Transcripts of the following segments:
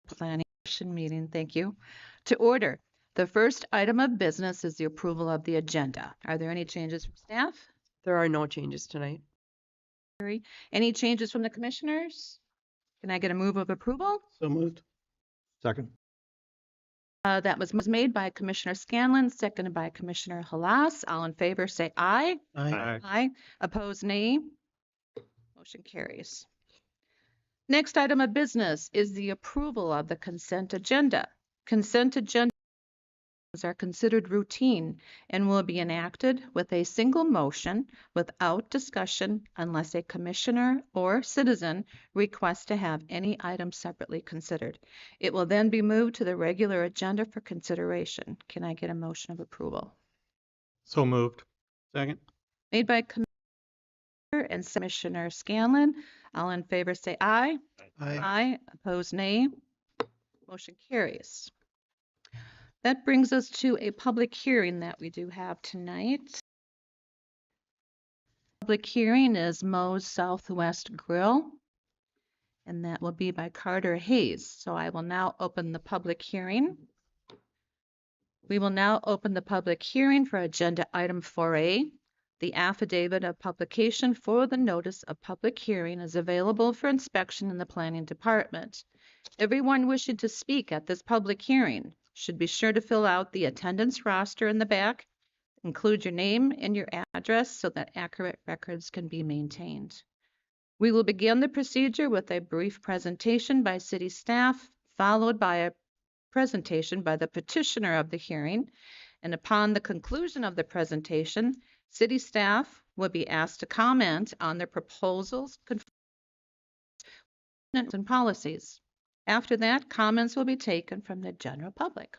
Planning Commission meeting, thank you, to order. The first item of business is the approval of the agenda. Are there any changes from staff? There are no changes tonight. Any changes from the commissioners? Can I get a move of approval? So moved. Second. That was made by Commissioner Scanlon, seconded by Commissioner Halas. All in favor, say aye. Aye. Aye. Opposed, nay. Motion carries. Next item of business is the approval of the consent agenda. Consent agendas are considered routine and will be enacted with a single motion without discussion unless a commissioner or citizen requests to have any item separately considered. It will then be moved to the regular agenda for consideration. Can I get a motion of approval? So moved. Second. Made by Commissioner and Commissioner Scanlon. All in favor say aye. Aye. Opposed, nay. Motion carries. That brings us to a public hearing that we do have tonight. Public hearing is MOE'S Southwest Grill, and that will be by Carter Hayes. So I will now open the public hearing. We will now open the public hearing for agenda item 4A. The affidavit of publication for the notice of public hearing is available for inspection in the planning department. Everyone wishing to speak at this public hearing should be sure to fill out the attendance roster in the back. Include your name and your address so that accurate records can be maintained. We will begin the procedure with a brief presentation by city staff, followed by a presentation by the petitioner of the hearing. And upon the conclusion of the presentation, city staff will be asked to comment on their proposals and policies. After that, comments will be taken from the general public.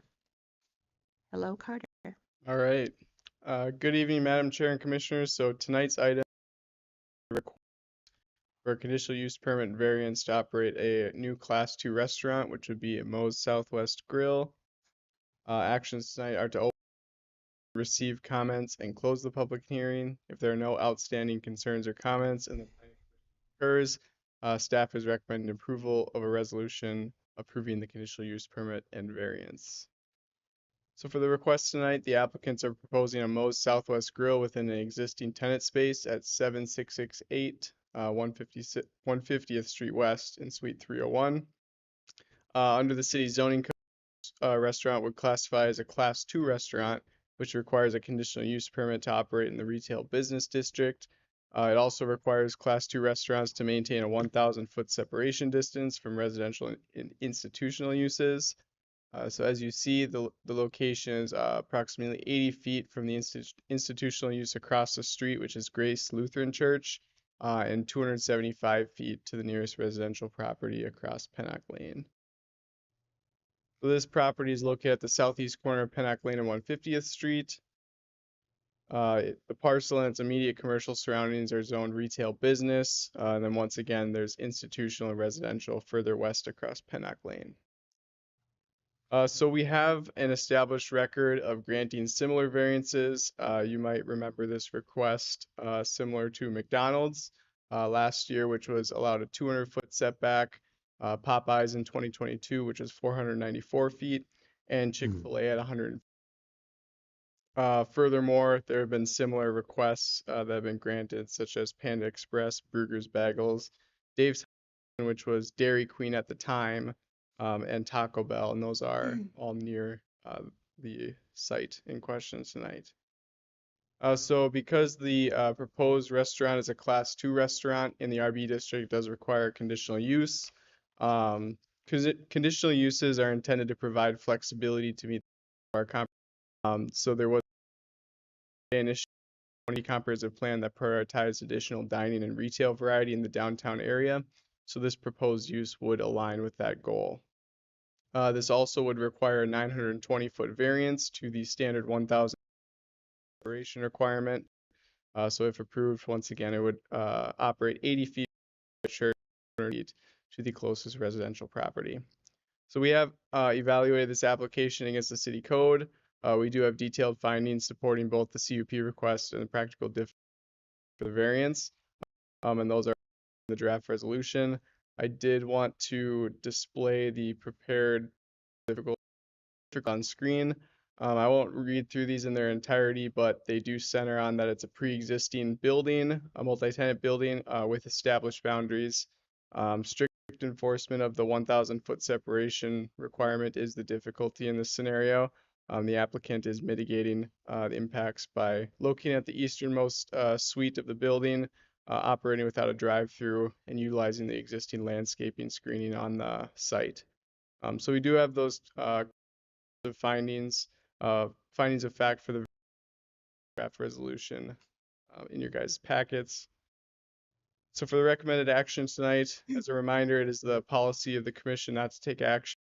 Hello, Carter. All right. Good evening, Madam Chair and Commissioners. So tonight's item for a conditional use permit variance to operate a new Class 2 restaurant, which would be at MOE'S Southwest Grill. Actions tonight are to open, receive comments, and close the public hearing. If there are no outstanding concerns or comments and the planning occurs, staff is recommending approval of a resolution approving the conditional use permit and variance. So for the request tonight, the applicants are proposing a MOE'S Southwest Grill within an existing tenant space at 7668 150th Street West in Suite 301. Under the city zoning code, restaurant would classify as a Class 2 restaurant, which requires a conditional use permit to operate in the retail business district. It also requires Class 2 restaurants to maintain a 1,000-foot separation distance from residential and institutional uses. So as you see, the location is approximately 80 feet from the institutional use across the street, which is Grace Lutheran Church, and 275 feet to the nearest residential property across Pennock Lane. So this property is located at the southeast corner of Pennock Lane and 150th Street. The parcel and its immediate commercial surroundings are zoned retail business. And then once again, there's institutional and residential further west across Pennock Lane. So we have an established record of granting similar variances. You might remember this request similar to McDonald's last year, which was allowed a 200-foot setback. Popeyes in 2022, which was 494 feet, and Chick-fil-A at 100. Furthermore, there have been similar requests that have been granted, such as Panda Express, Brugger's Bagels, Dave's, which was Dairy Queen at the time, and Taco Bell, and those are all near the site in question tonight. So because the proposed restaurant is a Class 2 restaurant in the RB district, does require conditional use. Conditional uses are intended to provide flexibility to meet our so there was an initial comprehensive plan that prioritized additional dining and retail variety in the downtown area. So this proposed use would align with that goal. This also would require a 920-foot variance to the standard 1,000 separation requirement. So if approved, once again, it would operate 80 feet to the closest residential property. So we have evaluated this application against the city code. We do have detailed findings supporting both the CUP request and the practical difficulty for the variance. And those are in the draft resolution. I did want to display the prepared on screen. I won't read through these in their entirety, but they do center on that it's a pre-existing building, a multi-tenant building with established boundaries. Strict enforcement of the 1,000-foot separation requirement is the difficulty in this scenario. The applicant is mitigating the impacts by locating at the easternmost suite of the building, operating without a drive-through, and utilizing the existing landscaping screening on the site. So we do have those findings of fact for the draft resolution in your guys' packets. So for the recommended actions tonight, as a reminder, it is the policy of the commission not to take action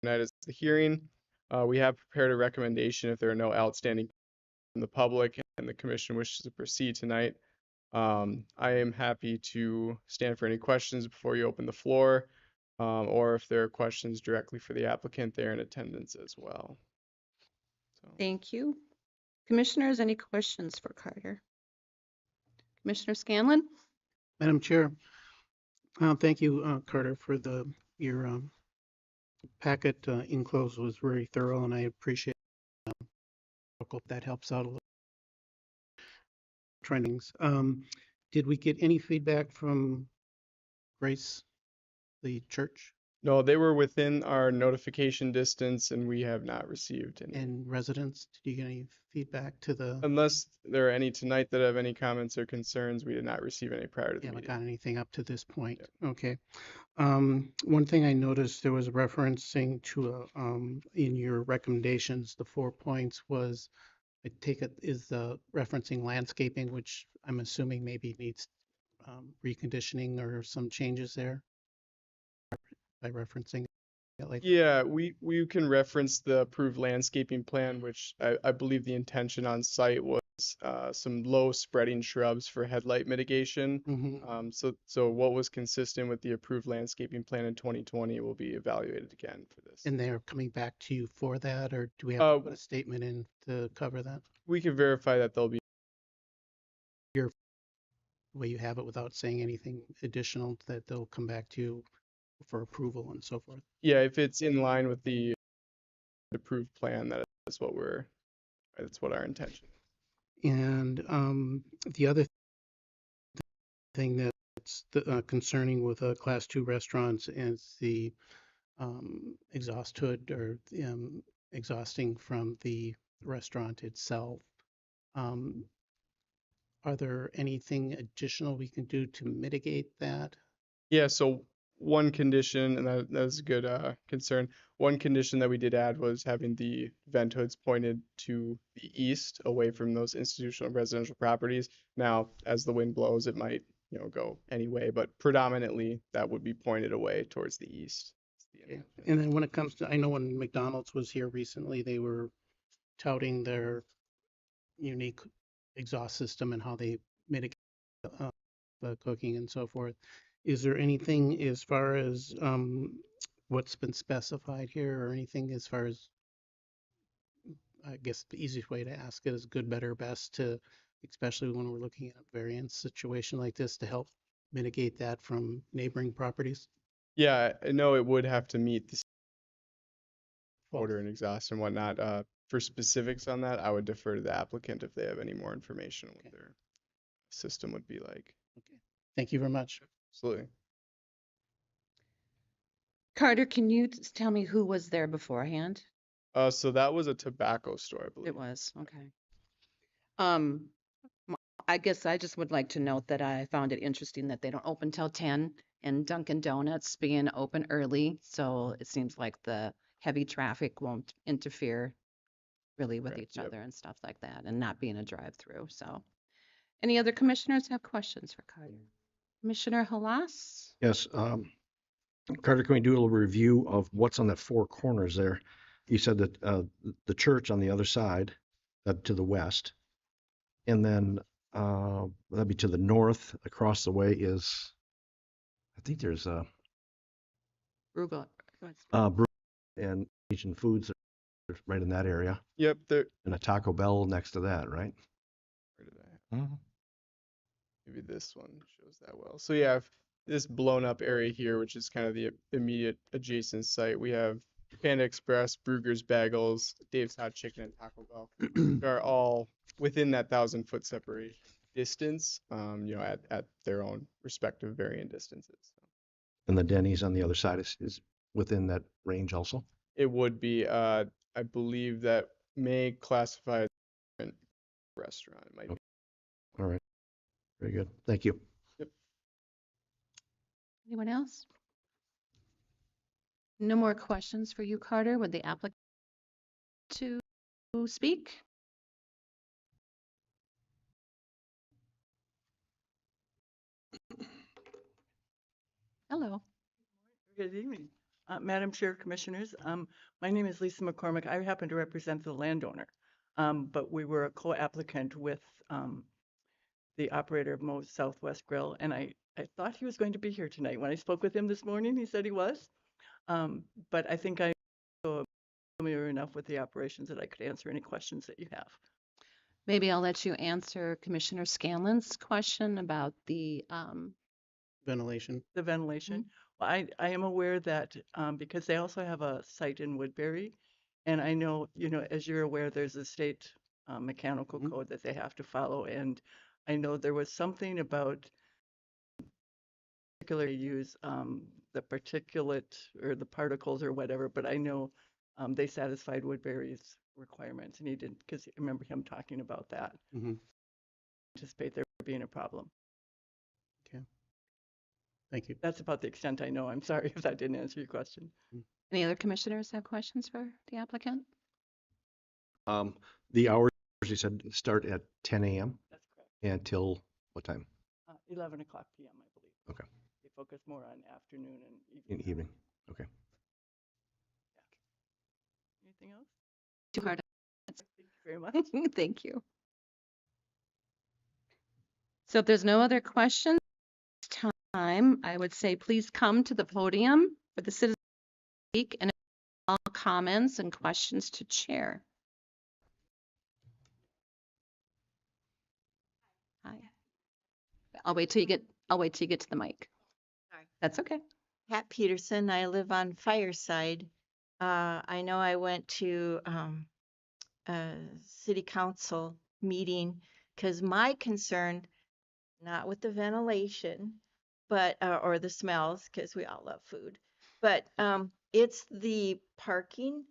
tonight as the hearing. We have prepared a recommendation if there are no outstanding from the public and the commission wishes to proceed tonight. I am happy to stand for any questions before you open the floor, or if there are questions directly for the applicant, they're in attendance as well. So. Thank you. Commissioners, any questions for Carter? Commissioner Scanlon? Madam Chair, thank you, Carter, for your packet. Enclosed was very thorough, and I appreciate it. I hope that helps out a little. Trainings. Did we get any feedback from Grace, the church, No, they were within our notification distance and we have not received any. and residents? Did you get any feedback to the? Unless there are any tonight that have any comments or concerns, we did not receive any prior to the You haven't meeting. got anything up to this point? Okay. One thing I noticed there was referencing to in your recommendations, the 4 points was, I take it, is referencing landscaping, which I'm assuming maybe needs reconditioning or some changes there by referencing it like. Yeah, we can reference the approved landscaping plan, which I believe the intention on site was some low spreading shrubs for headlight mitigation. Mhm. So what was consistent with the approved landscaping plan in 2020 will be evaluated again for this. And they're coming back to you for that, or do we have to put a statement in to cover that? We can verify that they'll be. The way you have it without saying anything additional, that they'll come back to you for approval and so forth. Yeah, if it's in line with the approved plan, that's what our intention is. And the other thing that's concerning with Class 2 restaurants is the exhaust hood or exhausting from the restaurant itself. Are there anything additional we can do to mitigate that? Yeah, so one condition, and that's a good concern. One condition that we did add was having the vent hoods pointed to the east, away from those institutional residential properties. Now, as the wind blows, it might, go anyway, but predominantly that would be pointed away towards the east. Okay. And then when it comes to, I know when McDonald's was here recently, they were touting their unique exhaust system and how they mitigate the cooking and so forth. Is there anything as far as what's been specified here, or anything as far as, I guess the easiest way to ask it is good, better, best, to, especially when we're looking at a variance situation like this, to help mitigate that from neighboring properties? Yeah, I know it would have to meet the odor and exhaust and whatnot. For specifics on that, I would defer to the applicant if they have any more information on what their system would be like. Okay. Thank you very much. Absolutely. Carter, can you tell me who was there beforehand? So that was a tobacco store, I believe. It was, okay. I guess I just would like to note that I found it interesting that they don't open till 10 and Dunkin' Donuts being open early. So it seems like the heavy traffic won't interfere really with Correct, each yep. other and stuff like that, and not being a drive-through. So any other commissioners have questions for Carter? Commissioner Halas? Yes. Carter, can we do a little review of what's on the four corners there? You said that the church on the other side, to the west, and then that'd be to the north. Across the way is, I think there's Bruegel. Brew and Asian Foods right in that area, Yep, there. and a Taco Bell next to that, right? Where did I have? Maybe this one shows that well. So yeah, this blown up area here, which is kind of the immediate adjacent site. We have Panda Express, Brugger's Bagels, Dave's Hot Chicken, and Taco Bell. They're all within that 1,000-foot separation distance, at their own respective varying distances. So And the Denny's on the other side is within that range also? it would be, I believe that may classify as a different restaurant. It might be. All right. Very good. Thank you. Anyone else? No more questions for you, Carter. Would the applicant to speak? Hello. Good evening, Madam Chair, Commissioners. My name is Lisa McCormick. I happen to represent the landowner, but we were a co-applicant with the operator of MOE'S Southwest Grill, and I thought he was going to be here tonight. When I spoke with him this morning, he said he was, but I think I'm familiar enough with the operations that I could answer any questions that you have. Maybe I'll let you answer Commissioner Scanlon's question about the Ventilation. The ventilation. Well, I am aware that because they also have a site in Woodbury, and I know, as you're aware, there's a state mechanical code that they have to follow, and I know there was something about particularly use the particulate or the particles or whatever, but I know they satisfied Woodbury's requirements, and he didn't, because I remember him talking about that. Mm-hmm. Anticipate there being a problem. Thank you. That's about the extent I know. I'm sorry if that didn't answer your question. any other commissioners have questions for the applicant? The hours, you said, start at 10 a.m. That's correct. until what time? 11 o'clock p.m., I believe. Okay. They focus more on afternoon and In evening. evening. Okay. Anything else? Too hard. Thank you very much. Thank you. So if there's no other questions, time, I would say please come to the podium for the citizen speak and all comments and questions to chair. Hi. I'll wait till you get to the mic. Sorry. That's okay. Pat Peterson. I live on Fireside. I know I went to a city council meeting because my concern, not with the ventilation, but or the smells, because we all love food, but it's the parking.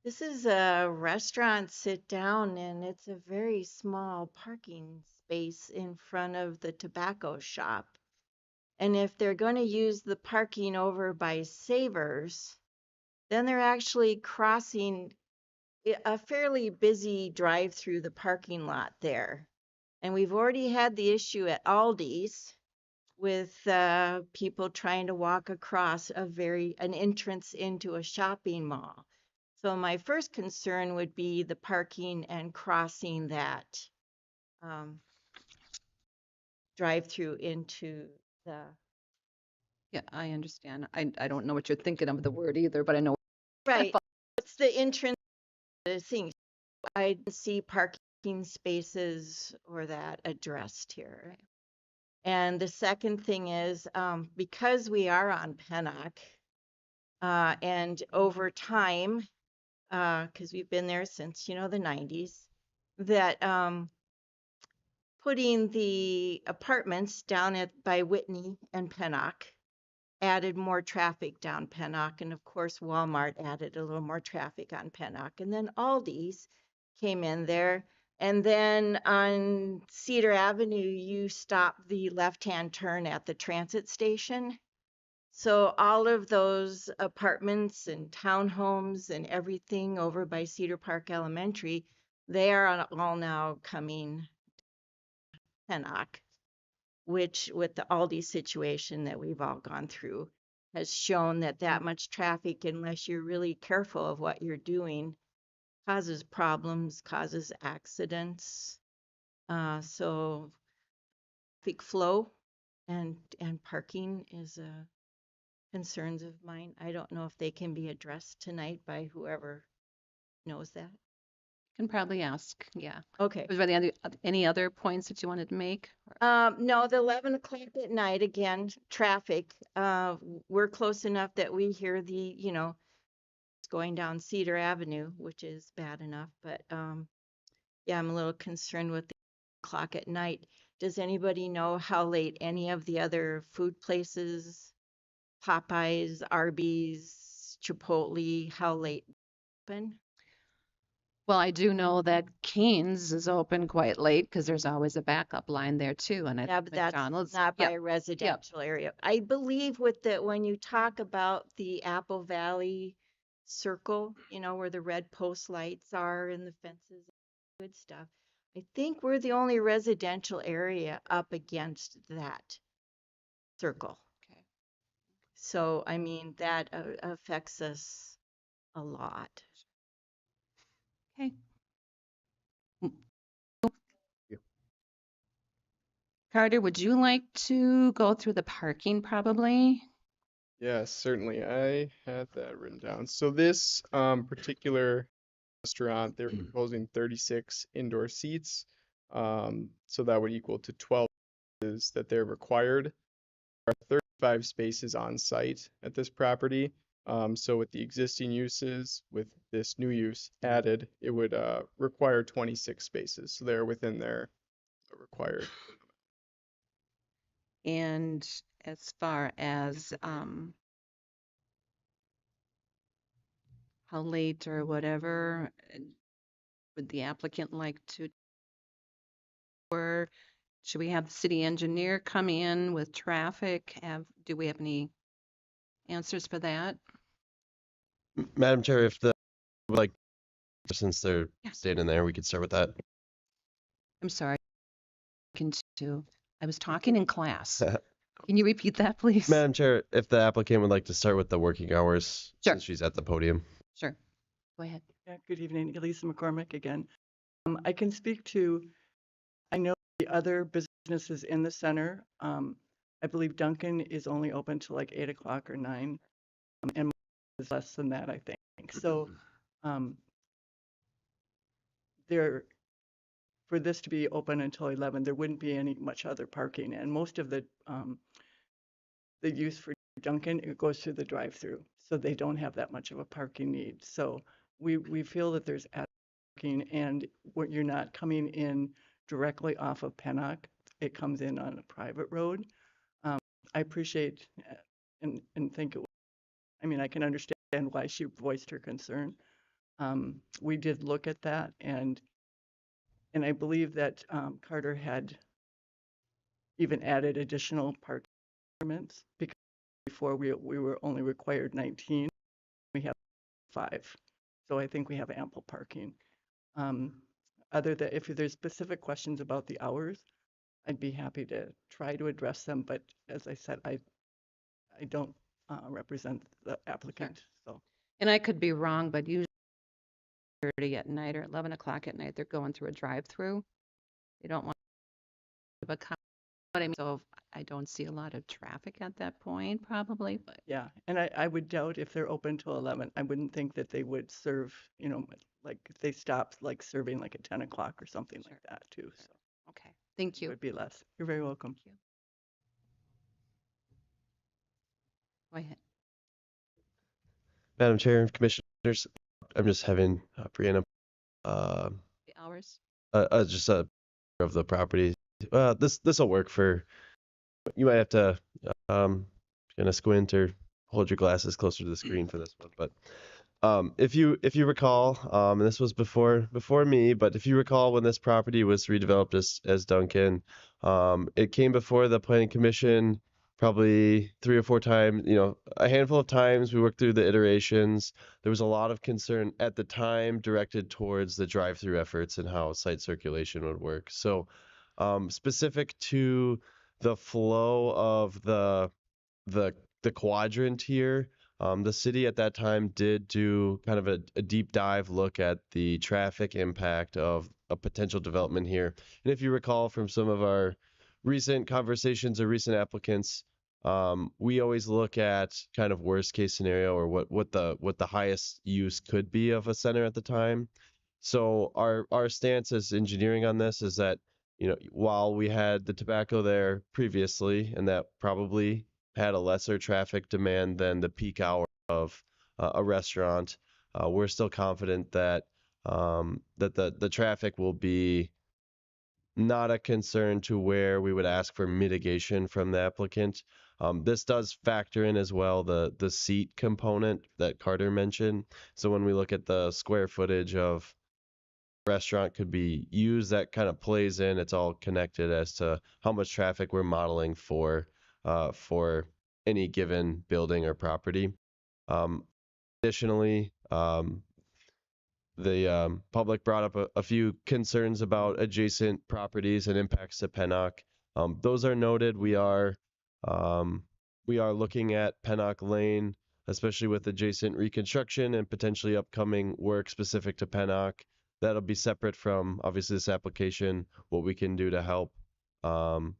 This is a restaurant sit down, and it's a very small parking space in front of the tobacco shop. And if they're going to use the parking over by Savers, then they're actually crossing a fairly busy drive through the parking lot there. And we've already had the issue at Aldi's with people trying to walk across an entrance into a shopping mall. So my first concern would be the parking and crossing that drive-through into the. Yeah, I understand. I don't know what you're thinking of the word either, but I know. Right. It's the entrance to the thing. I didn't see parking spaces or that addressed here. Right. And the second thing is, because we are on Pennock, and over time, because we've been there since, the 90s, that putting the apartments down by Whitney and Pennock added more traffic down Pennock. And of course, Walmart added a little more traffic on Pennock. And then Aldi's came in there. And then on Cedar Avenue, you stop the left-hand turn at the transit station. So all of those apartments and townhomes and everything over by Cedar Park Elementary, they are all now coming to Pennock, which with the Aldi situation that we've all gone through has shown that much traffic, unless you're really careful of what you're doing, causes problems, causes accidents. So traffic flow and parking is concerns of mine. I don't know if they can be addressed tonight by whoever knows that. Can probably ask, yeah. Okay. Was there any other points that you wanted to make? No, the 11 o'clock at night, again, traffic, we're close enough that we hear the, it's going down Cedar Avenue, which is bad enough, but, yeah, I'm a little concerned with the clock at night. Does anybody know how late any of the other food places, Popeyes, Arby's, Chipotle, how late open? Well, I do know that Cane's is open quite late because there's always a backup line there too, and I Yeah, think but that's McDonald's. not by Yep, a residential area. I believe with the, when you talk about the Apple Valley Circle, where the red post lights are and the fences, good stuff. I think we're the only residential area up against that circle. okay. So, I mean, that affects us a lot. Okay. Yeah. Carter, would you like to go through the parking probably? Yes, certainly. I had that written down. So this particular restaurant, they're proposing 36 indoor seats. So that would equal to 12 spaces that they're required. There are 35 spaces on site at this property. So with the existing uses, with this new use added, it would require 26 spaces. So they're within their required. And as far as how late or whatever, would the applicant like to, or should we have the city engineer come in with traffic? Do we have any answers for that? Madam Chair, if the like since they're Yes. standing there, we could start with that. I'm sorry. I was talking in class. Can you repeat that, please? Madam Chair, if the applicant would like to start with the working hours Sure. since she's at the podium. Sure. Go ahead. Yeah, good evening, Elisa McCormick again. I can speak to, I know the other businesses in the center. I believe Duncan is only open till like 8 o'clock or 9, and is less than that, I think. So, there, for this to be open until 11, there wouldn't be any much other parking, and most of the use for Duncan, it goes through the drive-through, so they don't have that much of a parking need. So we feel that there's adequate parking, and what you're not coming in directly off of Pennock, it comes in on a private road. I appreciate and think it. I mean, I can understand why she voiced her concern. We did look at that, and I believe that Carter had even added additional parking requirements because before we were only required 19, we have 5. So I think we have ample parking. Other than if there's specific questions about the hours, I'd be happy to try to address them. But as I said, I don't represent the applicant. So And I could be wrong, but usually 30 at night or 11 o'clock at night, they're going through a drive-through. They don't want to become, what I mean, so I don't see a lot of traffic at that point, probably, but yeah, and I would doubt if they're open till 11. I wouldn't think that they would serve, like if they stopped like serving like at 10 o'clock or something like that too. So okay. Thank it you. would be less. You're very welcome. Thank you. Go ahead. Madam Chair and Commissioners, I'm just having Brianna The hours? just a of the property. This will work for. You might have to kind of squint or hold your glasses closer to the screen for this one, but if you recall, and this was before me, but if you recall when this property was redeveloped as Duncan, it came before the Planning Commission probably 3 or 4 times, a handful of times. We worked through the iterations. There was a lot of concern at the time directed towards the drive-through efforts and how site circulation would work. So specific to the flow of the quadrant here, the city at that time did do kind of a deep dive look at the traffic impact of a potential development here. And if you recall from some of our recent conversations or recent applicants, we always look at kind of worst case scenario or what the highest use could be of a center at the time. So our stance as engineering on this is that, while we had the tobacco there previously, and that probably had a lesser traffic demand than the peak hour of a restaurant, we're still confident that that the traffic will be not a concern to where we would ask for mitigation from the applicant. This does factor in as well the seat component that Carter mentioned. So when we look at the square footage of restaurant could be used, that kind of plays in. It's all connected as to how much traffic we're modeling for any given building or property. Additionally, the public brought up a few concerns about adjacent properties and impacts to Pennock. Those are noted. We are looking at Pennock Lane, especially with adjacent reconstruction and potentially upcoming work specific to Pennock. That'll be separate from obviously this application. What we can do to help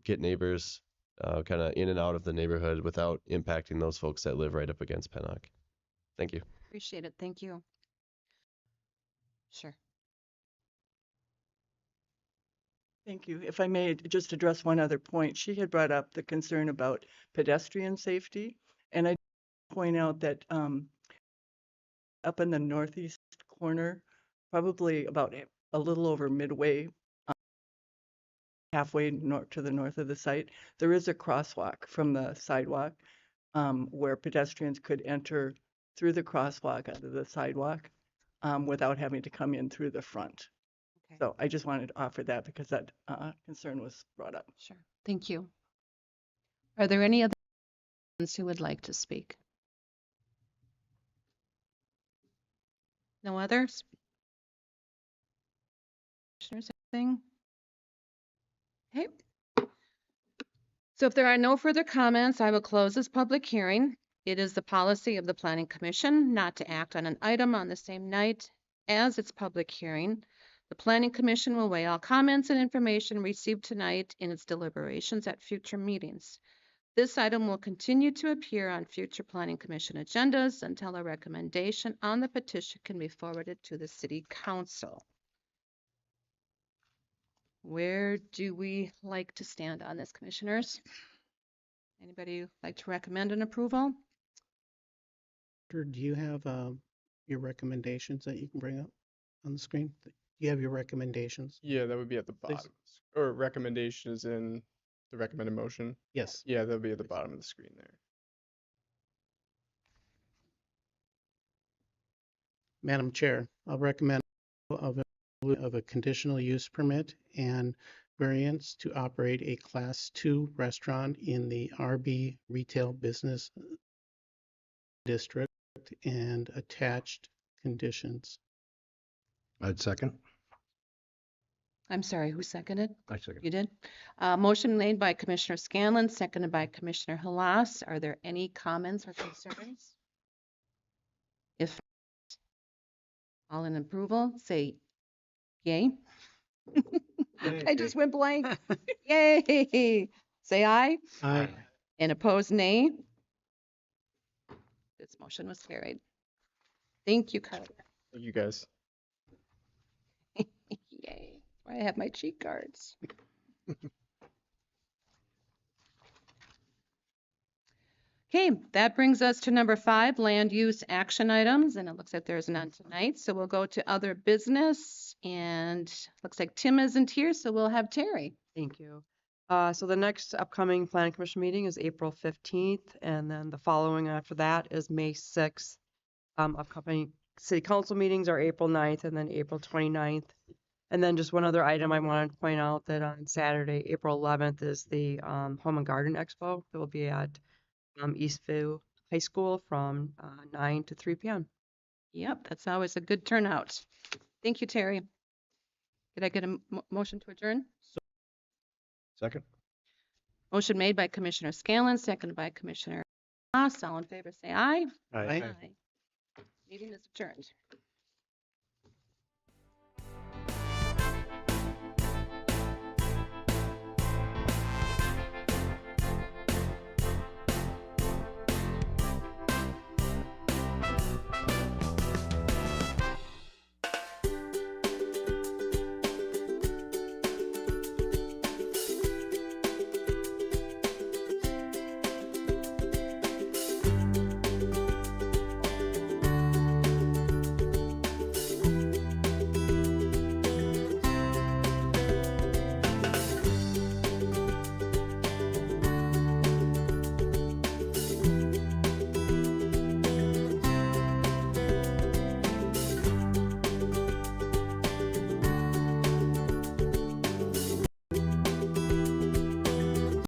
get neighbors kind of in and out of the neighborhood without impacting those folks that live right up against Pennock. Thank you. Appreciate it. Thank you. Sure. Thank you. If I may just address one other point, she had brought up the concern about pedestrian safety. And I point out that up in the northeast corner, probably about a little over midway, halfway to the north of the site, there is a crosswalk from the sidewalk where pedestrians could enter through the crosswalk onto the sidewalk without having to come in through the front. Okay. So I just wanted to offer that because that concern was brought up. Sure. Thank you. Are there any other ones who would like to speak? No others? Commissioners, anything? Okay. So if there are no further comments, I will close this public hearing. It is the policy of the Planning Commission not to act on an item on the same night as its public hearing. The Planning Commission will weigh all comments and information received tonight in its deliberations at future meetings. This item will continue to appear on future Planning Commission agendas until a recommendation on the petition can be forwarded to the City Council. Where do we like to stand on this, commissioners? Anybody like to recommend an approval? Do you have your recommendations that you can bring up on the screen? Do you have your recommendations? Yeah, that would be at the Please. bottom. Or recommendation is in the recommended motion. Yes. Yeah, that'll be at the bottom of the screen there. Madam Chair, I'll recommend of a conditional use permit and variance to operate a Class 2 restaurant in the RB Retail Business District and attached conditions. I'd second. I'm sorry, who seconded? I second. You did? Motion made by Commissioner Scanlon, seconded by Commissioner Halas. Are there any comments or concerns? If all in approval, say yay. I just went blank. Yay. Say aye. Aye. And opposed, nay. This motion was carried. Thank you, Carter. Thank you guys. Yay. I have my cheat cards. Okay, that brings us to number 5, land use action items, and it looks like there's none tonight. So we'll go to other business, and looks like Tim isn't here, so we'll have Terry. Thank you. So the next upcoming Planning Commission meeting is April 15th, and then the following after that is May 6th. Upcoming City Council meetings are April 9th and then April 29th. And then just one other item I wanted to point out that on Saturday, April 11th is the Home and Garden Expo that will be at Eastview High School from 9 to 3 p.m. Yep, that's always a good turnout. Thank you, Terry. Did I get a motion to adjourn? Second. Motion made by Commissioner Scanlon, seconded by Commissioner Haas. All in favor, say aye. Aye. Meeting is adjourned.